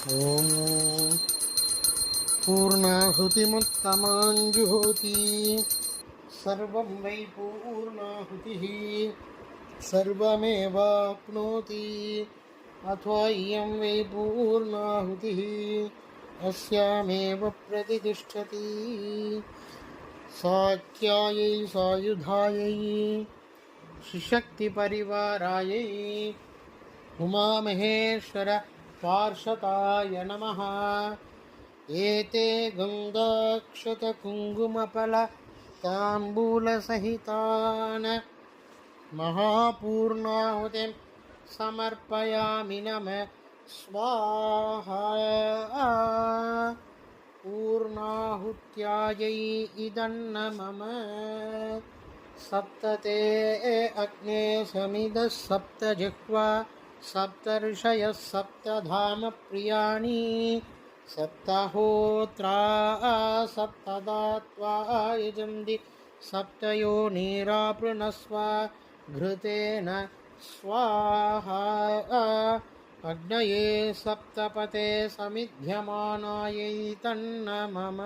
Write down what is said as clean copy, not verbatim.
ॐ पूर्णाहुतिमुत्तमाञ्जुहोति सर्वं वै पूर्णाहुतिः सर्वमेवाप्नोति अथवा इयं वै पूर्णाहुतिः अस्यामेव प्रतितिष्ठति सात्यायै सायुधायै श्रीशक्तिपरिवारायै उमामहेश्वर पार्षदाय नमः। एते गन्धाक्षतकुङ्कुमफलताम्बूलसहितान् महापूर्णाहुतिं समर्पयामि नमः स्वाहा। पूर्णाहुत्यायै इदन्न मम सप्तते अग्ने समिदः सप्त जिह्वा सप्तर्षयः सप्तधाम प्रियाणि सप्तहोत्रा सप्तदात्वा यजन्ति सप्तयोनिरापृणस्व घृतेन स्वाहा। अग्नये सप्तपते समिध्यमानायै तन्न मम